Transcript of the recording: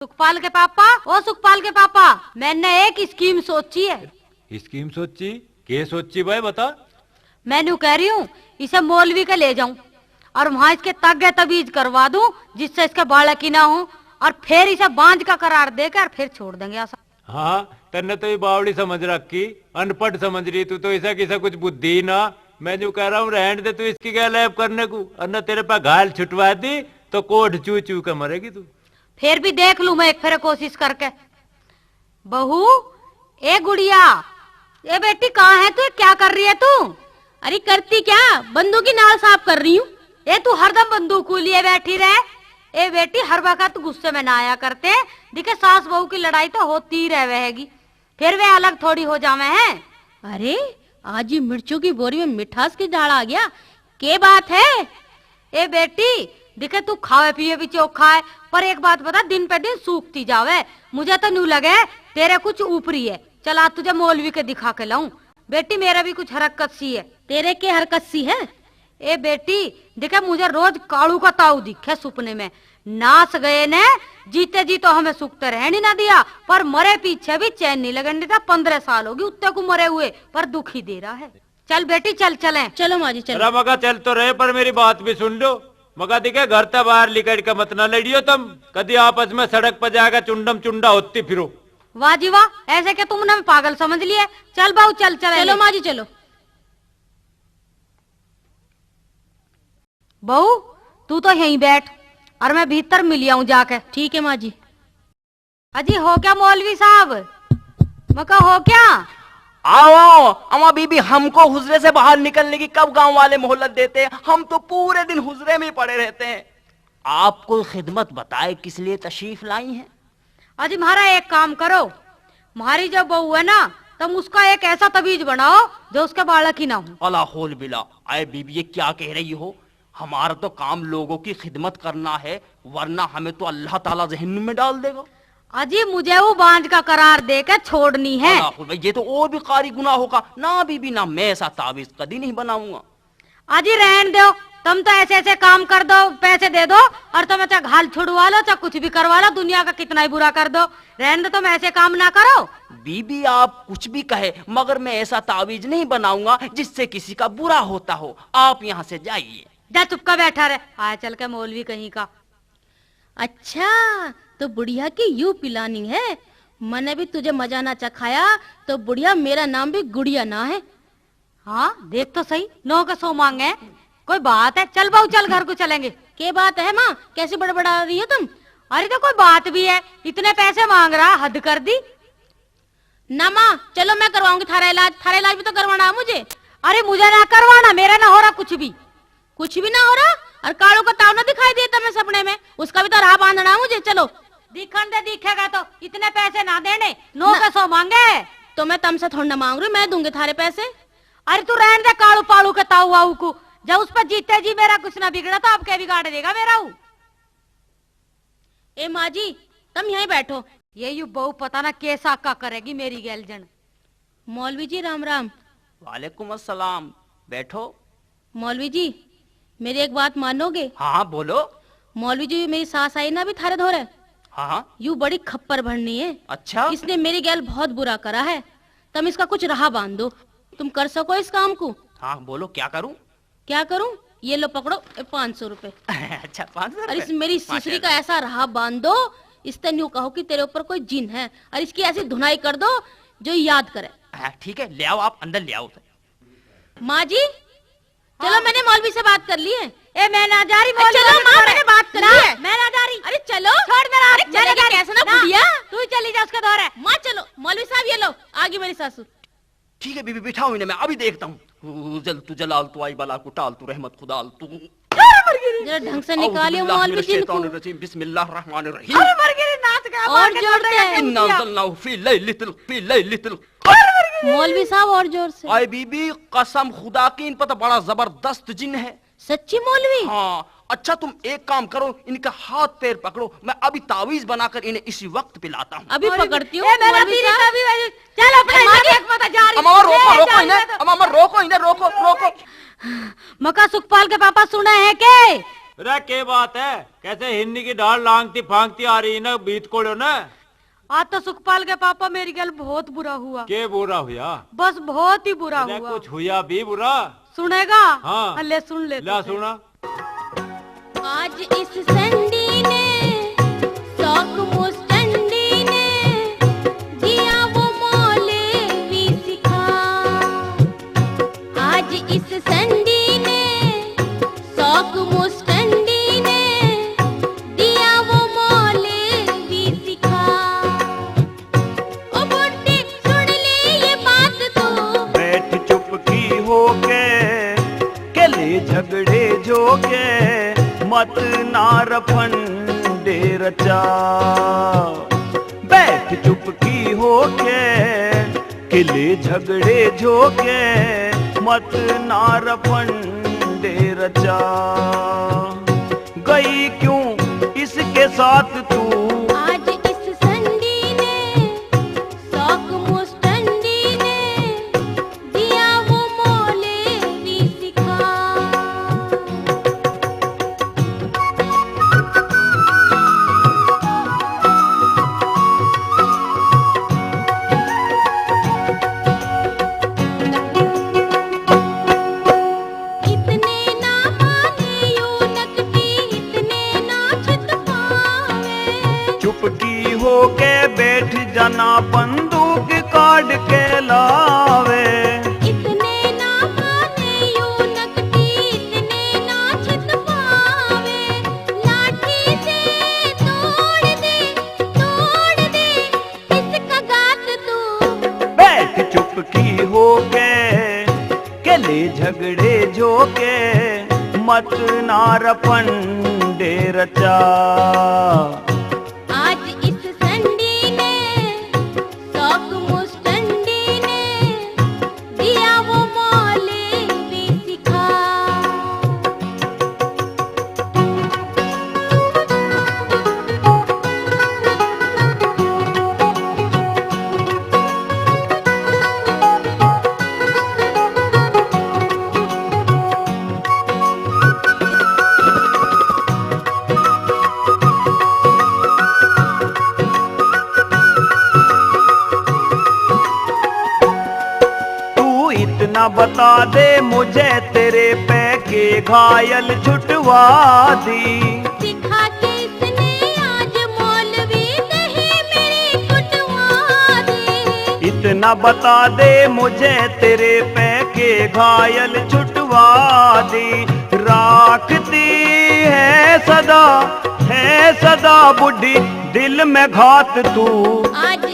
सुखपाल के पापा, ओ सुखपाल के पापा, मैंने एक स्कीम सोची है। स्कीम सोची? क्या सोची भाई बता। मैं न्यू कह रही हूँ इसे मौलवी के ले जाऊं और वहाँ इसके तगे तबीज करवा दूं जिससे इसके बालक ही ना हो, और फिर इसे बांझ का करार देकर फिर छोड़ देंगे ऐसा। हाँ तन्ने तो ये बावड़ी समझ रखी, अनपढ़ समझ रही तू तो, ऐसा किसा कुछ बुद्धि ना। मैं जो कह रहा हूँ रहने दे तू इसकी क्या लैब करने को, और न तेरे पे घायल छुटवा दी तो कोट चू चू के मरेगी तू। फिर भी देख लूं मैं एक फिर कोशिश करके। बहू, ए गुड़िया, ए बेटी कहाँ है तू, क्या कर रही है तू? अरे करती क्या, बंदूक की नाल साफ कर रही हूँ। ए तू हरदम बंदूक को लिए बैठी रहे। ए बेटी हर वक्त गुस्से में ना आया करते, दिखे सास बहू की लड़ाई तो होती ही रहेगी, फिर वे अलग थोड़ी हो जावे हैं। अरे आज ही मिर्चों की बोरी में मिठास की झाड़ आ गया, के बात है? ए बेटी दिखे तू खावे पिए भी चोखा है, पर एक बात बता, दिन पे दिन सूखती जावे। मुझे तो न्यू लगे तेरे कुछ ऊपरी है। चला तुझे मौलवी के दिखा के लाऊं। बेटी मेरा भी कुछ हरकत सी है। तेरे के हरकत सी है? ए बेटी देखे मुझे रोज कालू का ताऊ दिखे सपने में। नाच गए ने, जीते जी तो हमें सुखते रहने ना दिया, पर मरे पीछे भी चैन नहीं लगने देता। 15 साल होगी उत्ते को मरे हुए, पर दुख ही दे रहा है। चल बेटी चल चले। चलो माँ जी चलो। मगा चल तो रहे, पर मेरी बात भी सुन लो। मगा दिखे घर से बाहर निकल के मत ना लड़ियो तुम, कभी आपस में सड़क पर जाकर चुंडम चुंडा होती फिरो। वाह जी वाह, ऐसे क्या तुमने पागल समझ लिए? चल बाबू चल चल। चलो माँ जी चलो। बहू तू तो यहीं बैठ और मैं भीतर मिल आऊं जाके। ठीक है माँ जी। अजी हो क्या मौलवी साहब, मका हो क्या? आओ आओ अम्मा बीबी, हमको हुजरे से बाहर निकलने की कब गांव वाले मोहलत देते हैं? हम तो पूरे दिन हुजरे में ही पड़े रहते हैं। आप कोई खिदमत बताए किस लिए तशरीफ लाई हैं? अजी म्हारा एक काम करो, हमारी जो बहू है ना, तुम उसका एक ऐसा तबीज बनाओ जो उसके बालक ही ना हो। अला होल बिला, आए बीबी ये क्या कह रही हो? हमारा तो काम लोगों की खिदमत करना है, वरना हमें तो अल्लाह ताला जहन्नुम में डाल देगा। अजी मुझे वो बांझ का करार देकर छोड़नी है। ये तो और भी कारी गुनाह होगा ना बीबी, ना मैं ऐसा तावीज कभी नहीं बनाऊंगा। अजी रहन दो, तुम तो ऐसे ऐसे काम कर दो, पैसे दे दो और तुम चाहे घाल छुड़वा लो चाहे कुछ भी करवा लो, दुनिया का कितना ही बुरा कर दो। रहन दो, तुम ऐसे काम ना करो। बीबी आप कुछ भी कहे, मगर मैं ऐसा तावीज नहीं बनाऊंगा जिससे किसी का बुरा होता हो। आप यहाँ से जाइए। जा चुपका बैठा रहे, आया चल के मौलवी कहीं का। अच्छा तो बुढ़िया की यू प्लानिंग है। मैंने भी तुझे मजा ना चखाया तो बुढ़िया मेरा नाम भी गुड़िया ना है। हाँ देख तो सही, 9 का 100 मांगे, कोई बात है? चल बहू चल घर को चलेंगे। के बात है माँ, कैसे बड़बड़ा रही हो तुम? अरे तो कोई बात भी है, इतने पैसे मांग रहा, हद कर दी ना माँ। चलो मैं करवाऊंगी थारा इलाज, थारा इलाज भी तो करवाना है मुझे। अरे मुझे ना करवाना, मेरा ना हो रहा कुछ भी। कुछ भी ना हो रहा? और कालों का ताव ना दिखाई देता मैं सपने में, उसका भी तो राह बांधना मुझे। चलो दिखन दे, दिखेगा तो इतने पैसे ना देने, 9 का 100 मांगे। तो मैं तुमसे थोड़ा ना मांग रही, मैं दूंगी थारे पैसे। अरे तू रहने दे कालू पालू के ताऊ वाऊ को, जब उस पर जीते जी मेरा कुछ ना बिगड़ा तो आप क्या बिगाड़ देगा मेरा? ए माँ जी तुम यहीं बैठो। ये यू बहू पता ना कैसा का करेगी मेरी गैलजन। मौलवी जी राम राम। वालेकुम अस्सलाम, बैठो। मौलवी जी मेरी एक बात मानोगे? हाँ बोलो। मौलवी जी मेरी सास आई ना अभी थारे धोरे, हाँ यू बड़ी खप्पर भरनी है। अच्छा इसने मेरी गैल बहुत बुरा करा है, तुम इसका कुछ राह बांध दो। तुम कर सको इस काम को? हाँ बोलो क्या करूं? क्या करूं? ये लो पकड़ो 500 रुपए। अच्छा 500 और इस मेरी ससुरी का ऐसा राह बांध दो, इससे न्यू कहो कि तेरे ऊपर कोई जिन है, और इसकी ऐसी धुनाई कर दो जो याद करे। ठीक है ले आओ, आप अंदर ले आओ। माँ जी चलो मैंने मौलवी से बात कर ली है। ए मैं ना जा रही। चलो माँ मैंने बात कर ली है। मैं ना जा रही। अरे चलो छोड़ मेरा। अरे चलेगी कैसे ना बुढ़िया, तू ही चली जा उसके दौरे। माँ चलो। मौलवी साहब ये लो आगे मेरी सासू। ठीक है बीबी बिठाओ इन्हें, मैं अभी देखता हूँ। जल तू जलाल तू आई बला को टाल तू रहमत खुदाल तू। जरा ढंग से निकालियो मौलवी जी को। बिस्मिल्लाहिर्रहमानिर्रहीम। और जोर से। इन्ना अंज़लनाहु फी लैलितिल मौलवी साहब और जोर से। आए बीबी कसम खुदा की, इन पर तो बड़ा जबरदस्त जिन है। सच्ची मौलवी? हाँ। अच्छा तुम एक काम करो, इनका हाथ पैर पकड़ो, मैं अभी तावीज बनाकर इन्हें इसी वक्त पिलाता हूँ। अभी पकड़ती हूँ। चल अपने रोको इन्हें, रोको। मका सुखपाल के पापा सुना है के अरे के बात है, कैसे हिन्नी की ढाल लांगती फांगती आ रही ना, बीत कोड़ो ना। आज तो सुखपाल के पापा मेरी गल बहुत बुरा हुआ। के बुरा हुआ? बस बहुत ही बुरा अरे हुआ। कुछ हुआ भी बुरा? सुनेगा? हाँ। ले सुन ले। ला सुना। आज इस संडी ने शौक मुस्टंडी ने दिया वो मौलेवी सिखा। आज इस संडी ने शौक मुस्टंडी ने दिया वो मौलेवी सिखा। ओ बुड्ढी सुन ले ये बात तू। बैठ चुपकी होके के ले झगड़े जोगे मत नार फंडे रचा। बैठ चुपकी होके किले झगड़े झोके मत नार फंडे रचा। गई क्यों इसके साथ तू? आज इस संडी ने शौक मुस्टंडी ने दिया वो मौलेवी सिखा। इतने ना माने यूं नकदी, इतने ना छित पावे। चुपकी होके बैठ जाना बंदूक काट के लावे। इतने ना माने यूं नकदी, इतने ना छित पावे। लाठी से तोड़ दे इसका गात तू। बैठ चुपकी होके के ले झगड़े झोके मत नार फंडे रचा। आज इस संडी ने शौक मुस्टंडी ने दिया वो मौलेवी सिखा। तू इतना बता दे मुझे तेरे पे के घायल छुटवा दी। सिखा के इसने आज मौलवी नहीं मेरी कुटवा दी। इतना बता दे मुझे तेरे पे के घायल छुटवा दी। राखती है सदा बुढ़ी दिल में घात तू। आज